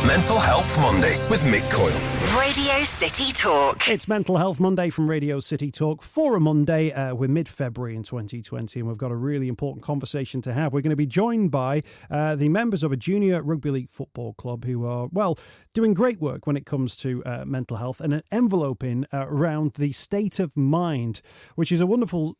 Mental Health Monday with Mick Coyle. Radio City Talk. It's Mental Health Monday from Radio City Talk for a Monday. We're mid-February in 2020 and we've got a really important conversation to have. We're going to be joined by the members of a junior rugby league football club who are, well, doing great work when it comes to mental health and an enveloping around the State of Mind, which is a wonderful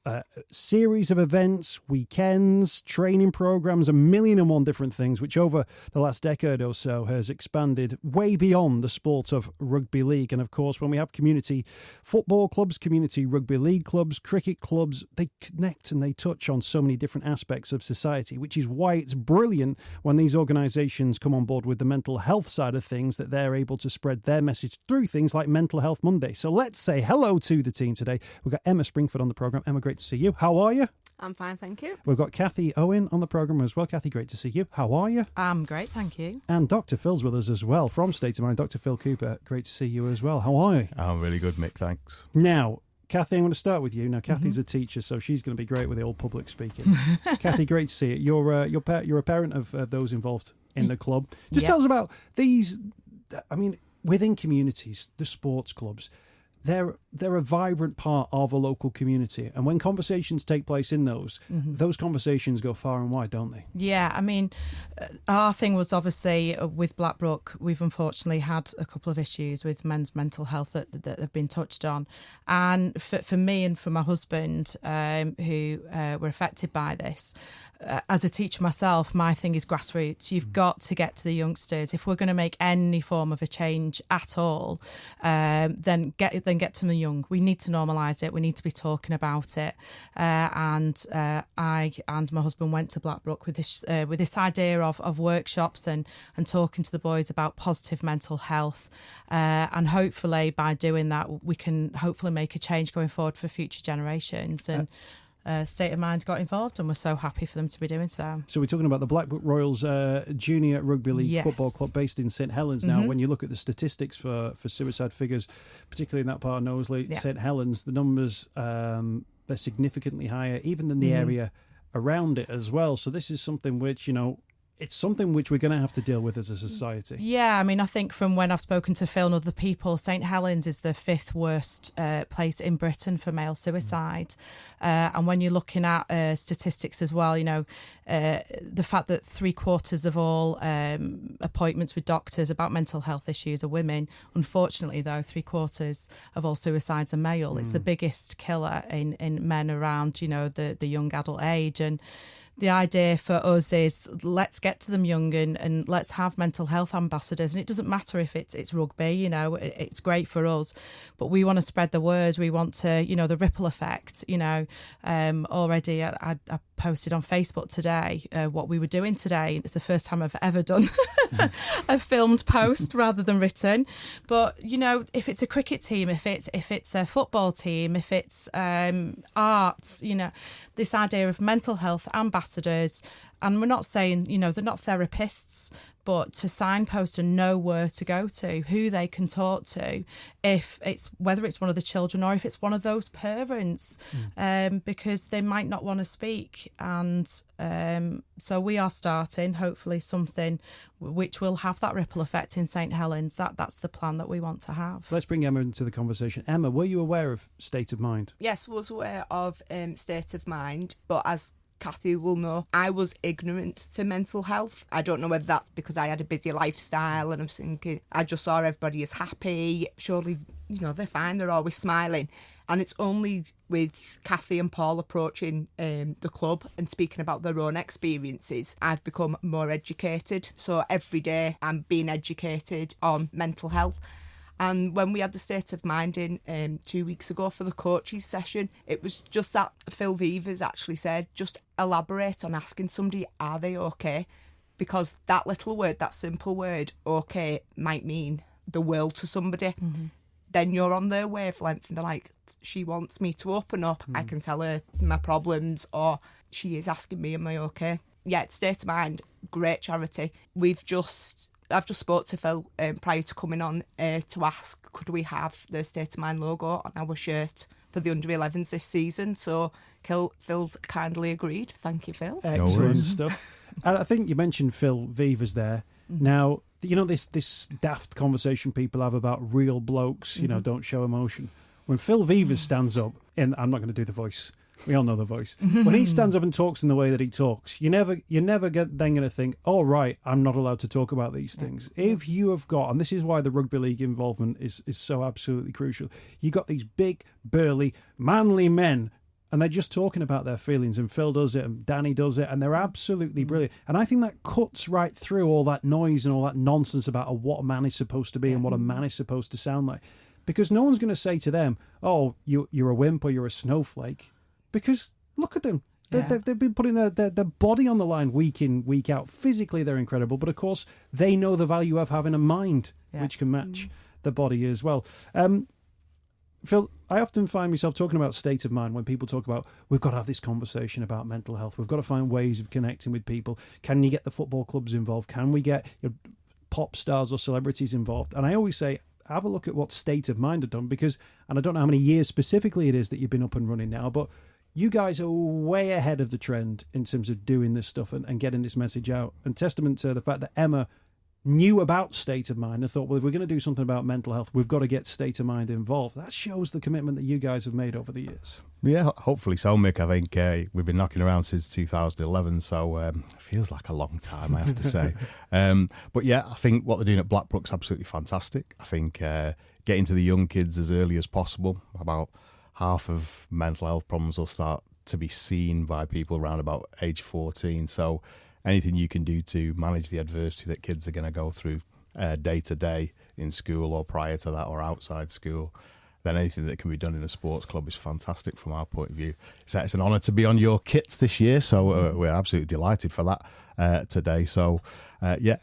series of events, weekends, training programs, 1,000,001 different things, which over the last decade or so has expanded way beyond the sport of rugby league. And of course, when we have community football clubs, community rugby league clubs, cricket clubs, they connect and they touch on so many different aspects of society, which is why it's brilliant when these organisations come on board with the mental health side of things, that they're able to spread their message through things like Mental Health Monday. So let's say hello to the team today. We've got Emma Springford on the programme. Emma, great to see you. How are you? I'm fine, thank you. We've got Cathy Owen on the programme as well. Cathy, great to see you. How are you? I'm great, thank you. And Dr. Phil's with us as well from State of Mind. Dr. Phil Cooper, great to see you as well. How are you? I'm really good, Mick, thanks. Now, Cathy, I'm going to start with you. Now, Cathy's a teacher, so she's going to be great with the old public speaking. Cathy, great to see you. You're a parent of those involved in the club. Just tell us about these, I mean, within communities, the sports clubs. They're a vibrant part of a local community, and when conversations take place in those conversations go far and wide, don't they? Yeah, I mean, our thing was obviously with Blackbrook, we've unfortunately had a couple of issues with men's mental health that have been touched on, and for me and for my husband, who were affected by this, as a teacher myself, my thing is grassroots. You've got to get to the youngsters. If we're going to make any form of a change at all, then get to the young. We need to normalise it. We need to be talking about it. And I and my husband went to Blackbrook with this idea of workshops and talking to the boys about positive mental health. And hopefully by doing that, we can hopefully make a change going forward for future generations. And State of Mind got involved, and we're so happy for them to be doing so. So we're talking about the Blackbrook Royals Junior Rugby League Football Club based in St Helens. Now, when you look at the statistics for suicide figures, particularly in that part of Knowsley, St Helens, the numbers, they're significantly higher, even than the area around it as well. So this is something which, it's something which we're going to have to deal with as a society. Yeah, I mean, I think from when I've spoken to Phil and other people, St Helens is the 5th worst place in Britain for male suicide. And when you're looking at statistics as well, the fact that 3/4 of all appointments with doctors about mental health issues are women. Unfortunately, though, 3/4 of all suicides are male. It's the biggest killer in men around, the young adult age. And the idea for us is let's get to them young and let's have mental health ambassadors. And it doesn't matter if it's rugby, it's great for us, but we want to spread the word. We want to, the ripple effect, already I posted on Facebook today what we were doing today. It's the first time I've ever done a filmed post rather than written. But, if it's a cricket team, if it's a football team, if it's arts, this idea of mental health ambassadors. And we're not saying, they're not therapists, but to signpost and know where to go to, who they can talk to, whether it's one of the children or if it's one of those parents, because they might not want to speak. And so we are starting, hopefully, something which will have that ripple effect in St Helens. That's the plan that we want to have. Let's bring Emma into the conversation. Emma, were you aware of State of Mind? Yes, I was aware of State of Mind, but as Cathy will know, I was ignorant to mental health. I don't know whether that's because I had a busy lifestyle and I was thinking, I just saw everybody is happy. Surely, they're fine, they're always smiling. And it's only with Cathy and Paul approaching the club and speaking about their own experiences, I've become more educated. So every day I'm being educated on mental health. And when we had the State of Mind in 2 weeks ago for the coaches session, it was just that Phil Vivers actually said, just elaborate on asking somebody, are they okay? Because that little word, that simple word, okay, might mean the world to somebody. Then you're on their wavelength and they're like, she wants me to open up. I can tell her my problems, or she is asking me, am I okay? Yeah, State of Mind, great charity. I've just spoke to Phil prior to coming on to ask, could we have the State of Mind logo on our shirt for the under-11s this season? So Phil's kindly agreed. Thank you, Phil. Excellent stuff. And I think you mentioned Phil Vivers there. Now, this daft conversation people have about real blokes, don't show emotion. When Phil Vevers stands up, and I'm not going to do the voice. We all know the voice. When he stands up and talks in the way that he talks, you're never then going to think, oh, right, I'm not allowed to talk about these things. If you have got, and this is why the rugby league involvement is so absolutely crucial, you got these big, burly, manly men, and they're just talking about their feelings, and Phil does it, and Danny does it, and they're absolutely brilliant. And I think that cuts right through all that noise and all that nonsense about what a man is supposed to be and what a man is supposed to sound like. Because no one's going to say to them, oh, you're a wimp or you're a snowflake. Because look at them. They've been putting their body on the line week in, week out. Physically, they're incredible. But, of course, they know the value of having a mind which can match the body as well. Phil, I often find myself talking about state of mind when people talk about, we've got to have this conversation about mental health. We've got to find ways of connecting with people. Can you get the football clubs involved? Can we get pop stars or celebrities involved? And I always say, have a look at what State of Mind have done, because, and I don't know how many years specifically it is that you've been up and running now, but you guys are way ahead of the trend in terms of doing this stuff and getting this message out. And testament to the fact that Emma knew about State of Mind and thought, well, if we're going to do something about mental health, we've got to get State of Mind involved. That shows the commitment that you guys have made over the years. Yeah, hopefully so, Mick. I think we've been knocking around since 2011, so it feels like a long time, I have to say. But yeah, I think what they're doing at Blackbrook's absolutely fantastic. I think getting to the young kids as early as possible. About half of mental health problems will start to be seen by people around about age 14. So anything you can do to manage the adversity that kids are going to go through day to day in school or prior to that or outside school, then anything that can be done in a sports club is fantastic from our point of view. It's an honour to be on your kits this year, so we're absolutely delighted for that today. So,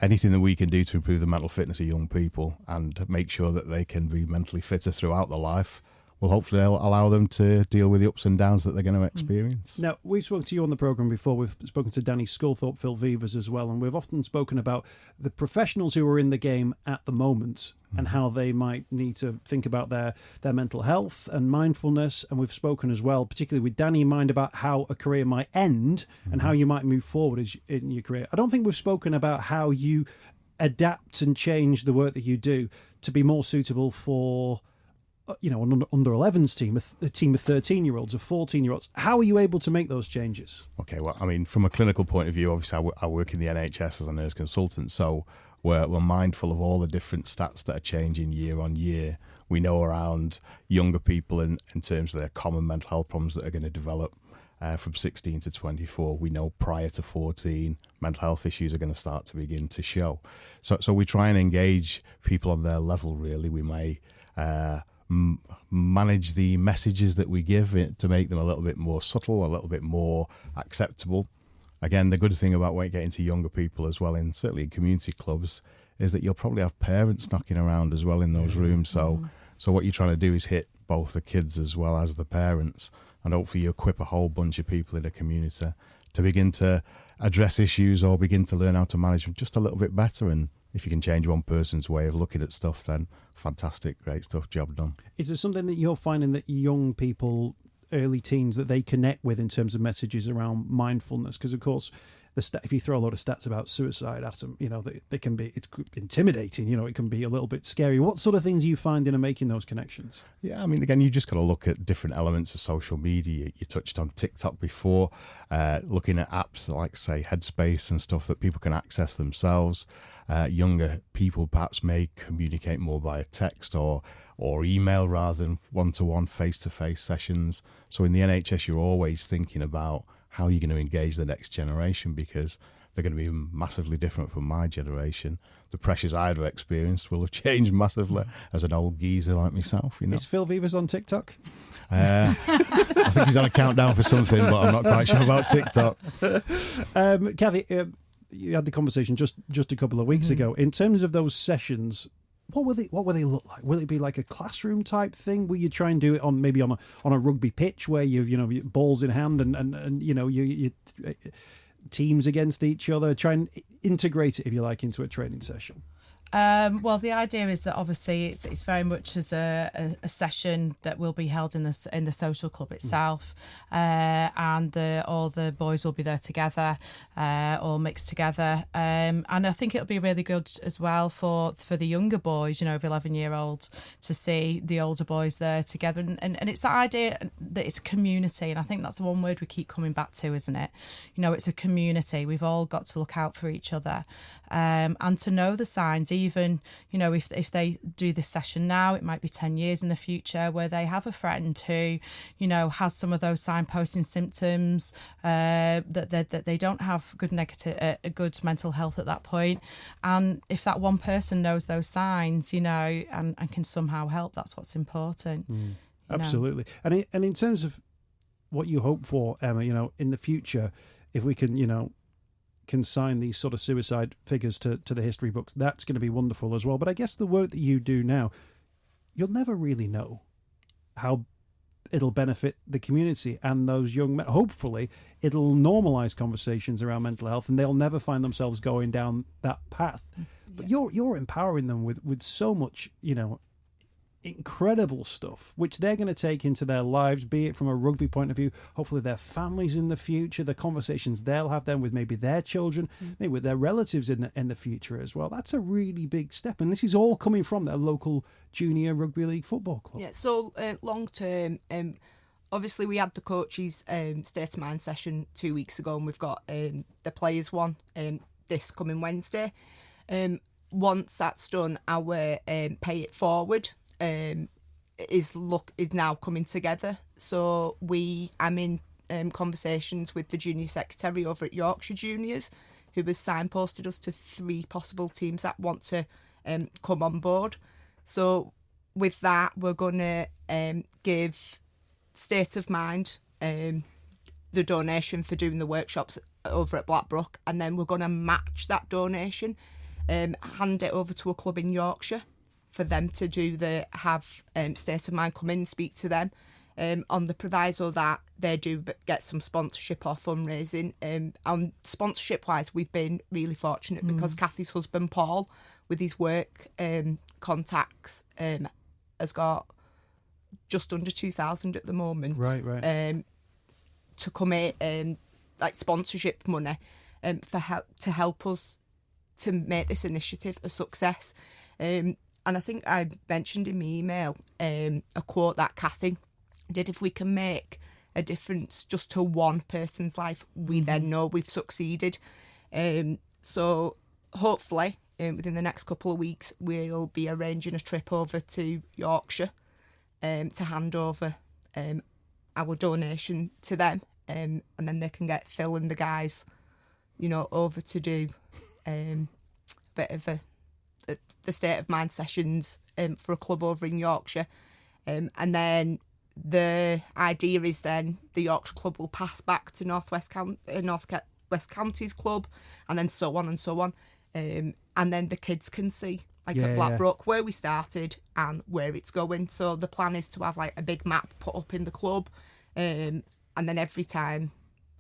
anything that we can do to improve the mental fitness of young people and make sure that they can be mentally fitter throughout their life will hopefully allow them to deal with the ups and downs that they're going to experience. Now, we've spoken to you on the programme before. We've spoken to Danny Sculthorpe, Phil Vevers as well, and we've often spoken about the professionals who are in the game at the moment and how they might need to think about their mental health and mindfulness. And we've spoken as well, particularly with Danny in mind, about how a career might end and how you might move forward in your career. I don't think we've spoken about how you adapt and change the work that you do to be more suitable for an under 11s team, a team of 13-year-olds, of 14-year-olds. How are you able to make those changes? Okay, well, I mean, from a clinical point of view, obviously I work in the NHS as a nurse consultant, so we're mindful of all the different stats that are changing year on year. We know around younger people in terms of their common mental health problems that are going to develop from 16 to 24. We know prior to 14, mental health issues are going to start to begin to show. So we try and engage people on their level, really. We may manage the messages that we give to make them a little bit more subtle, a little bit more acceptable. Again, the good thing about getting to younger people as well, certainly in community clubs, is that you'll probably have parents knocking around as well in those rooms. So what you're trying to do is hit both the kids as well as the parents, and hopefully you equip a whole bunch of people in a community to begin to address issues or begin to learn how to manage them just a little bit better. And if you can change one person's way of looking at stuff, then fantastic, great stuff, job done. Is there something that you're finding that young people, early teens, that they connect with in terms of messages around mindfulness? Because, of course, if you throw a lot of stats about suicide at them, they can be, it's intimidating, it can be a little bit scary. What sort of things are you finding are making those connections? Yeah, I mean, again, you just got to look at different elements of social media. You touched on TikTok before, looking at apps like, say, Headspace and stuff that people can access themselves. Younger people perhaps may communicate more via text or email rather than one-to-one, face-to-face sessions. So in the NHS, you're always thinking about how you're going to engage the next generation, because they're going to be massively different from my generation. The pressures I've experienced will have changed massively as an old geezer like myself. Is Phil Vevers on TikTok? I think he's on a countdown for something, but I'm not quite sure about TikTok. Cathy, you had the conversation just a couple of weeks ago. In terms of those sessions, what will they look like? Will it be like a classroom type thing? Will you try and do it on a rugby pitch where you've balls in hand and you teams against each other? Try and integrate it, if you like, into a training session. Well, the idea is that obviously it's very much as a session that will be held in the social club itself, and all the boys will be there together, all mixed together, and I think it'll be really good as well for the younger boys, of 11-year-old, to see the older boys there together, and it's the idea that it's a community, and I think that's the one word we keep coming back to, isn't it? It's a community. We've all got to look out for each other, and to know the signs. Even if they do this session now, it might be 10 years in the future where they have a friend who has some of those signposting symptoms, that they don't have good mental health at that point, and if that one person knows those signs, and can somehow help, that's what's important. Absolutely. And in terms of what you hope for, Emma, in the future, if we can consign these sort of suicide figures to the history books, that's going to be wonderful as well. But I guess the work that you do now, you'll never really know how it'll benefit the community and those young men. Hopefully it'll normalise conversations around mental health and they'll never find themselves going down that path. But you're empowering them with so much, incredible stuff, which they're going to take into their lives, be it from a rugby point of view, hopefully their families in the future, the conversations they'll have then with maybe their children, maybe with their relatives in the future as well. That's a really big step, and this is all coming from their local junior rugby league football club. Yeah, so long term, obviously we had the coaches state of mind session 2 weeks ago, and we've got the players one this coming Wednesday. Once that's done, our pay it forward is now coming together. So I'm in conversations with the junior secretary over at Yorkshire Juniors, who has signposted us to 3 possible teams that want to come on board. So with that, we're going to give State of Mind the donation for doing the workshops over at Blackbrook, and then we're going to match that donation, hand it over to a club in Yorkshire for them to have State of Mind come in and speak to them, on the proviso that they do get some sponsorship or fundraising. And sponsorship wise, we've been really fortunate because Cathy's husband Paul, with his work contacts, has got just under 2,000 at the moment. Right. To come in, like sponsorship money, to help us to make this initiative a success. And I think I mentioned in my email a quote that Cathy did: if we can make a difference just to one person's life, we then know we've succeeded. So hopefully within the next couple of weeks, we'll be arranging a trip over to Yorkshire to hand over our donation to them, and then they can get Phil and the guys, over to do a bit of the State of Mind sessions for a club over in Yorkshire, and then the idea is then the Yorkshire club will pass back to North West Counties club, and then so on and so on, and then the kids can see at Blackbrook where we started and where it's going. So the plan is to have like a big map put up in the club, and then every time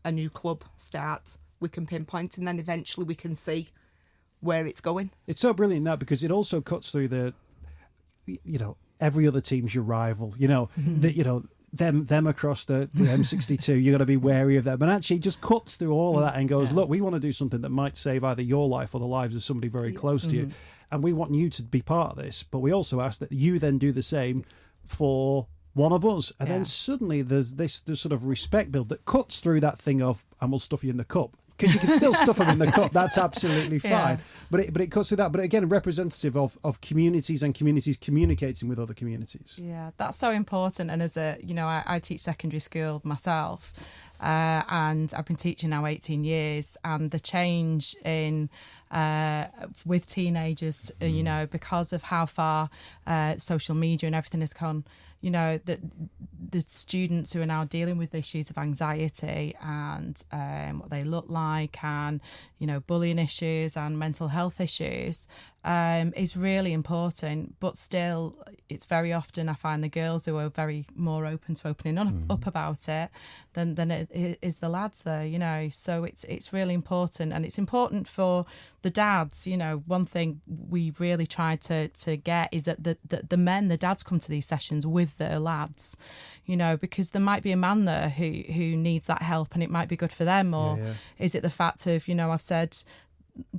a new club starts, we can pinpoint, and then eventually we can see where it's going. It's so brilliant that, because it also cuts through the, every other team's your rival, them across the M62, you got to be wary of them, and actually it just cuts through all of that and goes, look, we want to do something that might save either your life or the lives of somebody very close to you, and we want you to be part of this, but we also ask that you then do the same for one of us, and then suddenly there's this sort of respect build that cuts through that thing of, and we'll stuff you in the cup, because you can still stuff them in the cup, that's absolutely fine, but it cuts through that, but again representative of communities and communities communicating with other communities. That's so important. And as I teach secondary school myself, and I've been teaching now 18 years, and the change in with teenagers, because of how far social media and everything has gone, the students who are now dealing with issues of anxiety and what they look like, and bullying issues and mental health issues, is really important. But still, it's very often I find the girls who are very more open to opening up about it than it is the lads there, you know. So it's really important, and it's important for the dads. You know, one thing we really try to get is that the men, the dads, come to these sessions with their lads, you know, because there might be a man there who needs that help, and it might be good for them. Or is it the fact of, you know, I've said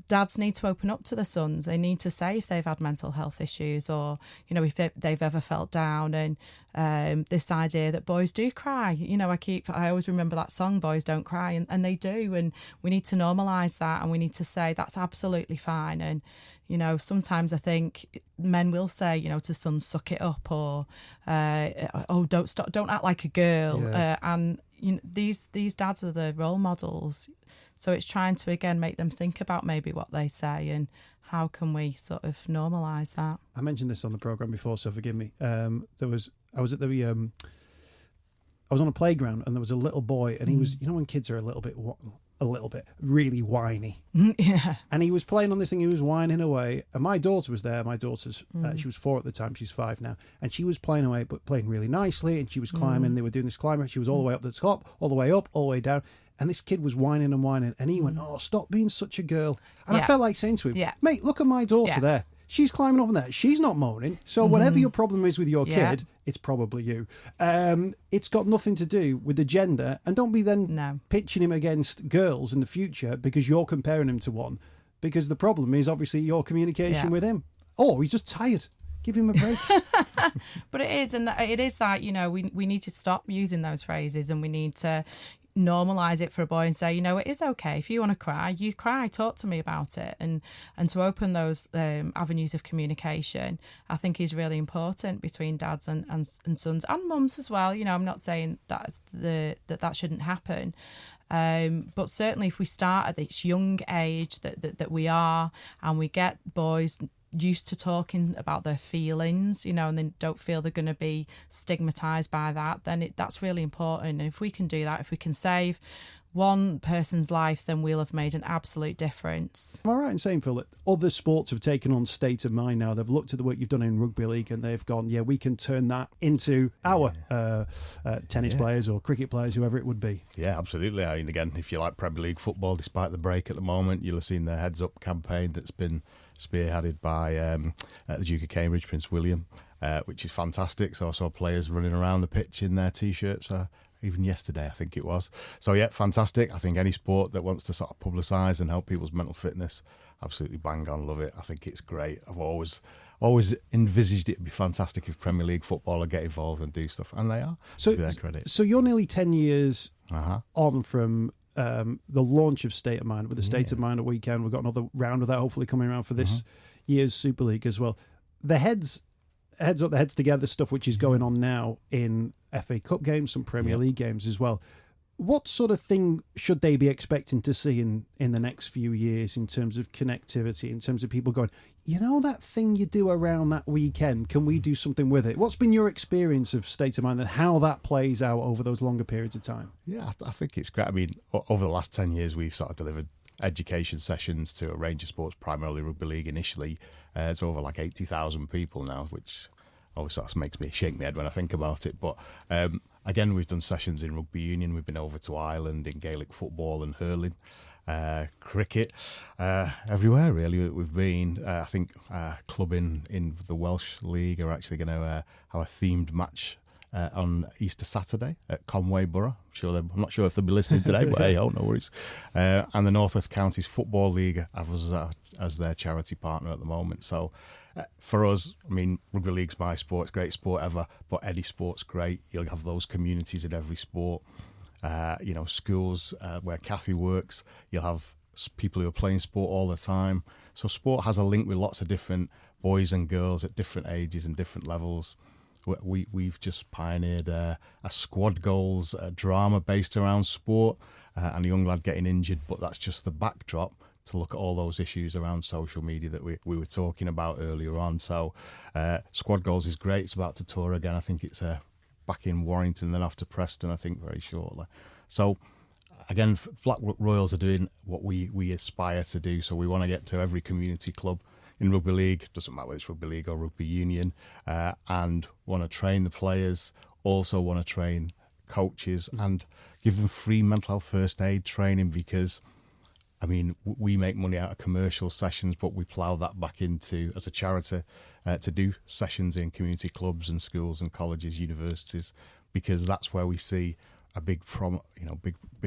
dads need to open up to their sons. They need to say if they've had mental health issues, or, you know, if they've ever felt down. And this idea that boys do cry, you know, I always remember that song, Boys Don't Cry, and they do, and we need to normalise that, and we need to say that's absolutely fine. And, you know, sometimes I think men will say, you know, to sons, suck it up, or don't act like a girl. And, you know, these dads are the role models. So it's trying to, again, make them think about maybe what they say and how can we sort of normalise that. I mentioned this on the programme before, so forgive me. I was on a playground, and there was a little boy, and he was, you know, when kids are a little bit really whiny. Yeah. And he was playing on this thing, he was whining away, and my daughter was there. My daughter's she was 4 at the time, she's 5 now, and she was playing away, but playing really nicely, and she was climbing. They were doing this climber, she was all the way up the top, all the way up, all the way down. And this kid was whining and whining, and he went, "Oh, stop being such a girl." And I felt like saying to him, "Mate, look at my daughter there. She's climbing up there. She's not moaning. So whatever your problem is with your kid, it's probably you. It's got nothing to do with the gender. And don't be then pitching him against girls in the future because you're comparing him to one. Because the problem is obviously your communication with him. Oh, he's just tired. Give him a break." But it is that, you know, we need to stop using those phrases, and we need to normalise it for a boy and say, you know, it is okay. If you want to cry, you cry, talk to me about it. And to open those avenues of communication, I think is really important between dads and sons and mums as well. You know, I'm not saying that shouldn't happen. But certainly if we start at this young age that we are, and we get boys used to talking about their feelings, you know, and they don't feel they're going to be stigmatised by that, then that's really important. And if we can do that, if we can save one person's life, then we'll have made an absolute difference. Am I right in saying, Phil, that other sports have taken on state of mind now? They've looked at the work you've done in rugby league, and they've gone, we can turn that into our tennis players or cricket players, whoever it would be. Yeah, absolutely. I mean, again, if you like Premier League football, despite the break at the moment, you'll have seen the Heads Up campaign that's been spearheaded by the Duke of Cambridge, Prince William, which is fantastic. So I saw players running around the pitch in their T-shirts, even yesterday, I think it was. So yeah, fantastic. I think any sport that wants to sort of publicise and help people's mental fitness, absolutely bang on, love it. I think it's great. I've always envisaged it would be fantastic if Premier League football would get involved and do stuff, and they are, to their credit. So you're nearly 10 years on from the launch of State of Mind, with the State of Mind at weekend. We've got another round of that hopefully coming around for this year's Super League as well. The heads up, the heads together stuff, which is going on now in FA Cup games, some Premier League games as well. What sort of thing should they be expecting to see in the next few years in terms of connectivity, in terms of people going, you know, that thing you do around that weekend, can we do something with it? What's been your experience of State of Mind and how that plays out over those longer periods of time? Yeah, I think it's great. I mean, over the last 10 years, we've sort of delivered education sessions to a range of sports, primarily rugby league initially. It's over like 80,000 people now, which obviously that makes me shake my head when I think about it. But again, we've done sessions in rugby union. We've been over to Ireland in Gaelic football and hurling, cricket, everywhere really. We've been. I think clubbing in the Welsh League are actually going to have a themed match on Easter Saturday at Conway Borough. I'm not sure if they'll be listening today, but hey, no worries. And the North West Counties Football League have us as their charity partner at the moment. So for us, I mean, rugby league's my sport, it's great sport ever, but any sport's great. You'll have those communities in every sport. You know, schools where Cathy works, you'll have people who are playing sport all the time. So sport has a link with lots of different boys and girls at different ages and different levels. We've just pioneered a squad goals drama based around sport and a young lad getting injured, but that's just the backdrop to look at all those issues around social media that we were talking about earlier on. So squad goals is great. It's about to tour again. I think it's back in Warrington, then off to Preston, I think, very shortly. So again, Blackbrook Royals are doing what we aspire to do. So we want to get to every community club in rugby league, doesn't matter whether it's rugby league or rugby union, and want to train the players, also want to train coaches and give them free mental health first aid training, because I mean, we make money out of commercial sessions, but we plough that back into, as a charity, to do sessions in community clubs and schools and colleges, universities, because that's where we see a big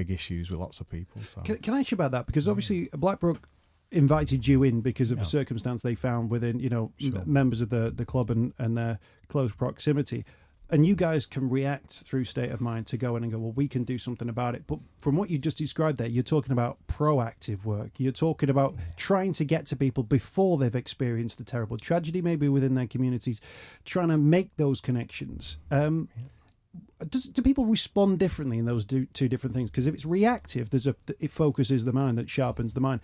issues with lots of people. So. Can I ask you about that? Because obviously Blackbrook invited you in because of a circumstance they found within, members of the club and their close proximity. And you guys can react through state of mind to go in and go, well, we can do something about it. But from what you just described there, you're talking about proactive work. You're talking about trying to get to people before they've experienced a terrible tragedy, maybe within their communities, trying to make those connections. Do people respond differently in those two different things? Because if it's reactive, it focuses the mind, that sharpens the mind.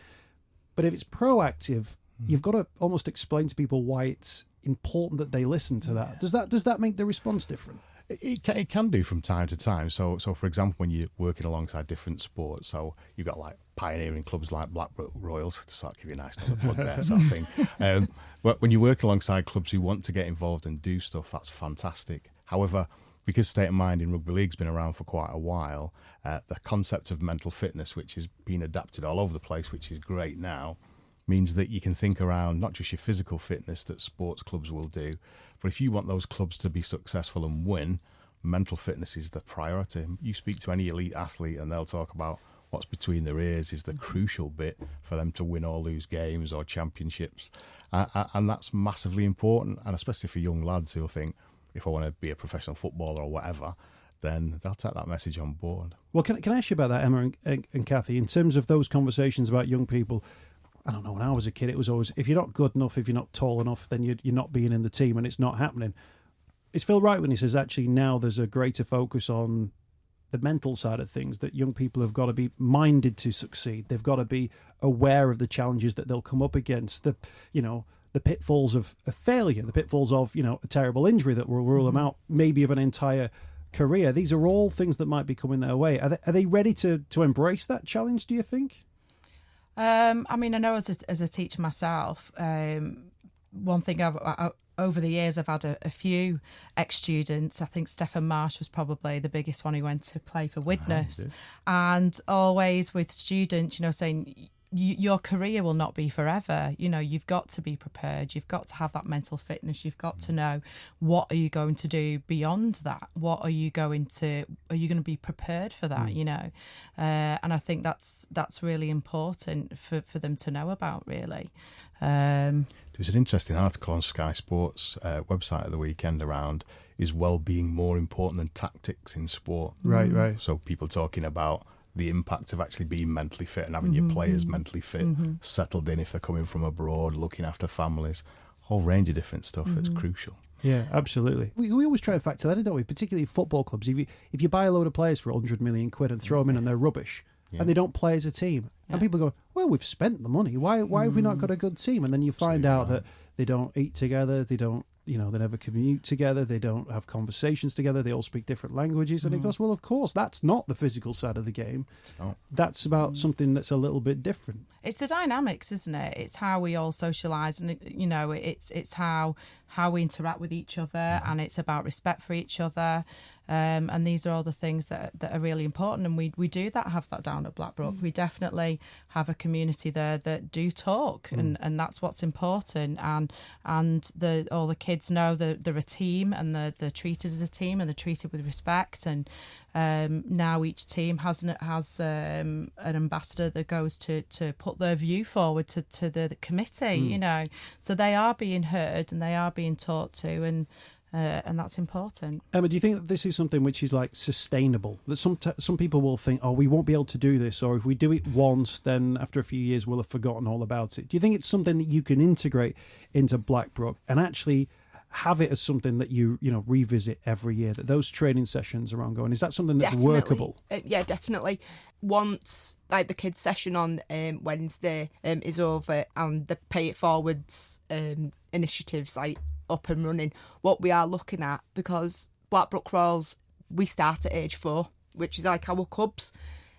But if it's proactive, you've got to almost explain to people why it's important that they listen to that. Does that make the response different? It can do from time to time. So for example, when you're working alongside different sports, so you've got like pioneering clubs like Blackbrook Royals, to sort of give you a nice little plug there, sort of thing. But when you work alongside clubs who want to get involved and do stuff, that's fantastic. However, because State of Mind in Rugby League's been around for quite a while, the concept of mental fitness, which has been adapted all over the place, which is great now, means that you can think around not just your physical fitness that sports clubs will do, but if you want those clubs to be successful and win, mental fitness is the priority. You speak to any elite athlete and they'll talk about what's between their ears is the crucial bit for them to win or lose games or championships. And that's massively important, and especially for young lads who'll think, if I want to be a professional footballer or whatever, then they'll take that message on board. Well, can I ask you about that, Emma and Cathy, in terms of those conversations about young people? I don't know, when I was a kid, it was always, if you're not good enough, if you're not tall enough, then you're not being in the team and it's not happening. Is Phil right when he says actually now there's a greater focus on the mental side of things, that young people have got to be minded to succeed? They've got to be aware of the challenges that they'll come up against, the pitfalls of failure, the pitfalls of, a terrible injury that will rule them out, maybe of an entire career. These are all things that might be coming their way. Are they ready to embrace that challenge, do you think? I know as a teacher myself, one thing I've over the years I've had a few ex-students. I think Stefan Marsh was probably the biggest one who went to play for Widnes, and always with students, saying your career will not be forever. You've got to be prepared. You've got to have that mental fitness. You've got to know what are you going to do beyond that. Are you going to be prepared for that? And I think that's really important for them to know about. Really, there was an interesting article on Sky Sports website at the weekend around, is well-being more important than tactics in sport? Right. So people talking about the impact of actually being mentally fit and having your players mentally fit, settled in if they're coming from abroad, looking after families, a whole range of different stuff that's crucial. Yeah, absolutely. We always try to factor that in, don't we? Particularly football clubs. If you buy a load of players for 100 million quid and throw them in and they're rubbish, and they don't play as a team, and people go, well, we've spent the money. Why have we not got a good team? And then you find out that they don't eat together, they don't, they never commute together, they don't have conversations together, they all speak different languages, and it goes, well, of course, that's not the physical side of the game. That's about something that's a little bit different. It's the dynamics, isn't it? It's how we all socialise, and it's how we interact with each other, and it's about respect for each other. And these are all the things that are really important, and we do have that down at Blackbrook. We definitely have a community there that do talk, and that's what's important. And all the kids know that they're a team, and they're treated as a team, and they're treated with respect. And now each team has an ambassador that goes to put their view forward to the committee. So they are being heard and they are being taught to, and that's important. Emma, do you think that this is something which is like sustainable? That some people will think, oh, we won't be able to do this, or if we do it once, then after a few years we'll have forgotten all about it. Do you think it's something that you can integrate into Blackbrook and actually have it as something that you revisit every year, that those training sessions are ongoing? Is that something that's workable? Yeah, definitely. Once the kids session on Wednesday is over and the Pay It Forwards initiatives up and running, what we are looking at, because Blackbrook Royals, we start at age 4, which is like our cubs,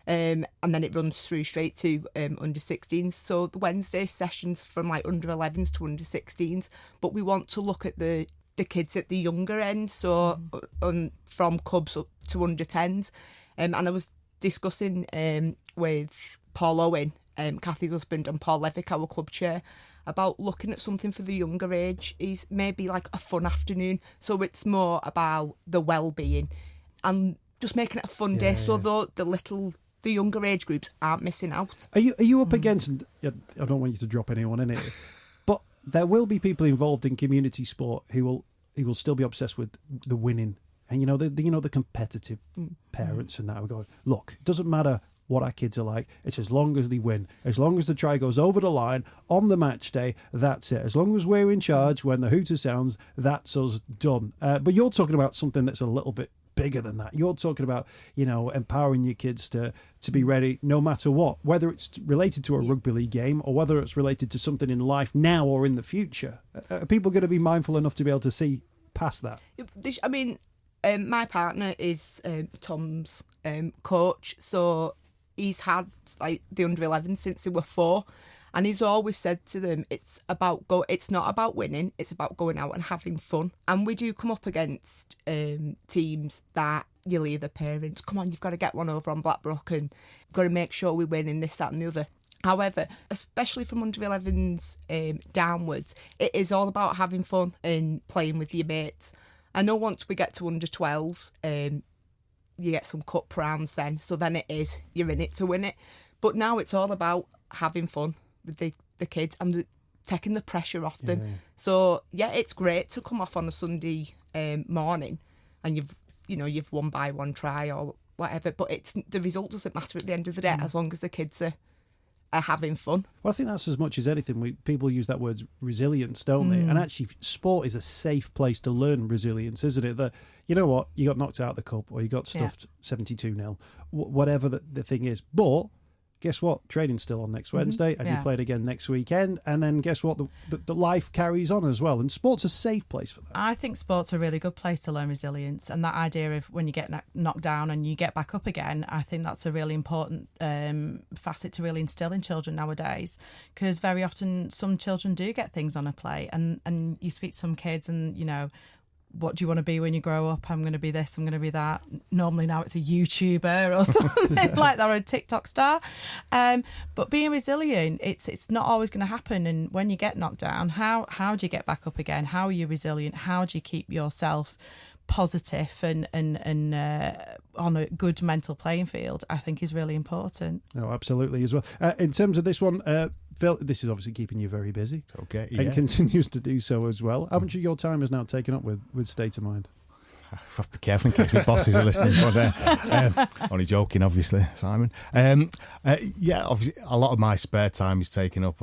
and then it runs through straight to under 16s. So the Wednesday sessions from under 11s to under 16s, but we want to look at the kids at the younger end, so from cubs up to under 10s. And I was discussing with Paul Owen, Cathy's husband, and Paul Levick, our club chair, about looking at something for the younger age. Is maybe like a fun afternoon, so it's more about the well-being and just making it a fun day, so the younger age groups aren't missing out. Are you up against? I don't want you to drop anyone in it, but there will be people involved in community sport who will still be obsessed with the winning, and the competitive parents and that are going, look, it doesn't matter what our kids are like, it's as long as they win, as long as the try goes over the line on the match day, that's it. As long as we're in charge when the hooter sounds, that's us done. But you're talking about something that's a little bit bigger than that. You're talking about, empowering your kids to be ready no matter what, whether it's related to a rugby league game or whether it's related to something in life now or in the future. Are people going to be mindful enough to be able to see past that? I mean, my partner is Tom's coach, so he's had like the under-11 since they were 4, and he's always said to them, it's not about winning, it's about going out and having fun. And we do come up against teams that you'll hear the parents, come on, you've got to get one over on Blackbrook and got to make sure we win in this, that and the other. However, especially from under-11s downwards, it is all about having fun and playing with your mates. I know once we get to under-12s, you get some cup rounds then, so then you're in it to win it. But now it's all about having fun with the kids and taking the pressure off them. Yeah. So it's great to come off on a Sunday morning and you've won by 1 try or whatever, but the result doesn't matter at the end of the day as long as the kids are having fun. Well, I think that's as much as anything. People use that word resilience, don't they? And actually, sport is a safe place to learn resilience, isn't it? That, you know what, you got knocked out of the cup or you got stuffed 72-0, whatever the thing is. But guess what? Training's still on next Wednesday and you played again next weekend. And then guess what? The life carries on as well. And sport's a safe place for that. I think sport's a really good place to learn resilience. And that idea of when you get knocked down and you get back up again, I think that's a really important facet to really instill in children nowadays. Because very often some children do get things on a plate. And you speak to some kids and, what do you want to be when you grow up? I'm going to be this, I'm going to be that. Normally now it's a YouTuber or something like that, or a TikTok star. But being resilient, it's not always going to happen. And when you get knocked down, how do you get back up again? How are you resilient? How do you keep yourself positive and on a good mental playing field, I think is really important. No, absolutely as well. In terms of this one, Phil, this is obviously keeping you very busy. Okay, and continues to do so as well. How much of your time is now taken up with State of Mind? I have to be careful in case my bosses are listening. But only joking, obviously, Simon. Obviously, a lot of my spare time is taken up.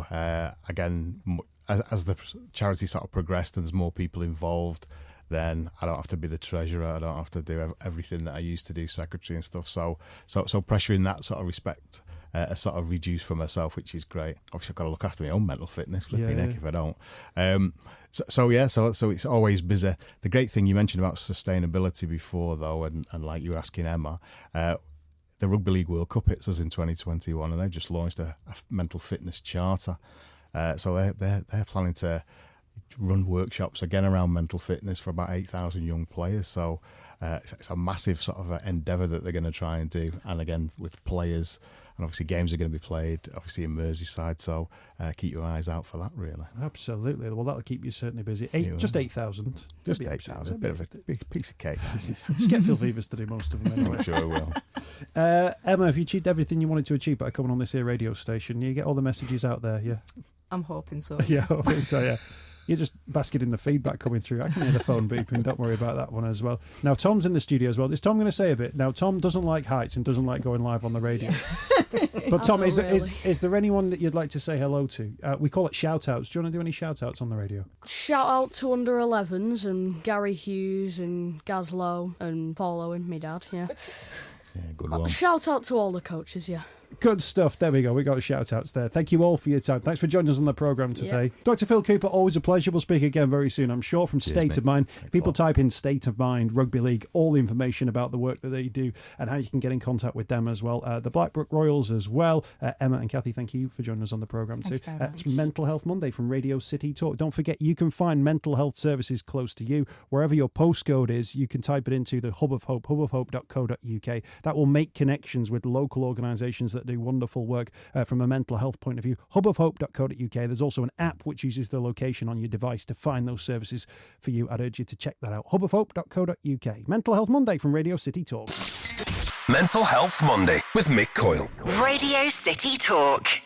Again, as the charity sort of progressed and there's more people involved, then I don't have to be the treasurer. I don't have to do everything that I used to do, secretary and stuff. So pressure in that sort of respect are sort of reduced for myself, which is great. Obviously, I've got to look after my own mental fitness, flipping heck if I don't. So it's always busy. The great thing you mentioned about sustainability before, though, and like you were asking Emma, the Rugby League World Cup hits us in 2021, and they've just launched a mental fitness charter. So they're planning to run workshops again around mental fitness for about 8,000 young players. So it's a massive sort of endeavour that they're going to try and do. And again, with players, and obviously games are going to be played, obviously in Merseyside. So keep your eyes out for that, really. Absolutely. Well, that'll keep you certainly busy. Just 8,000. Just 8,000. A bit of a big piece of cake. Just get Phil Fevers to do most of them anyway. I'm sure I will. Emma, have you achieved everything you wanted to achieve by coming on this here radio station? You get all the messages out there, yeah? I'm hoping so. Yeah, hoping so, yeah. You're just basking in the feedback coming through. I can hear the phone beeping. Don't worry about that one as well. Now, Tom's in the studio as well. Is Tom going to say a bit? Now, Tom doesn't like heights and doesn't like going live on the radio. But Tom, is there anyone that you'd like to say hello to? We call it shout-outs. Do you want to do any shout-outs on the radio? Shout out to under-11s and Gary Hughes and Gaz Lowe and Paul Owen, me dad, yeah. Yeah, good one. Shout out to all the coaches, yeah. Good stuff. There we go. We got shout outs there. Thank you all for your time. Thanks for joining us on the programme today. Yep. Dr. Phil Cooper, always a pleasure. We'll speak again very soon, I'm sure, from Cheers, State mate. of Mind. Thanks People a lot. type in State of Mind Rugby League, all the information about the work that they do and how you can get in contact with them as well. The Blackbrook Royals as well. Emma and Cathy, thank you for joining us on the programme too. Thank you very It's much. Mental Health Monday from Radio City Talk. Don't forget, you can find mental health services close to you. Wherever your postcode is, you can type it into the Hub of Hope, hubofhope.co.uk. That will make connections with local organisations that do wonderful work from a mental health point of view. hubofhope.co.uk. There's also an app which uses the location on your device to find those services for you. I'd urge you to check that out. hubofhope.co.uk. Mental Health Monday from Radio City Talk. Mental Health Monday with Mick Coyle. Radio City Talk.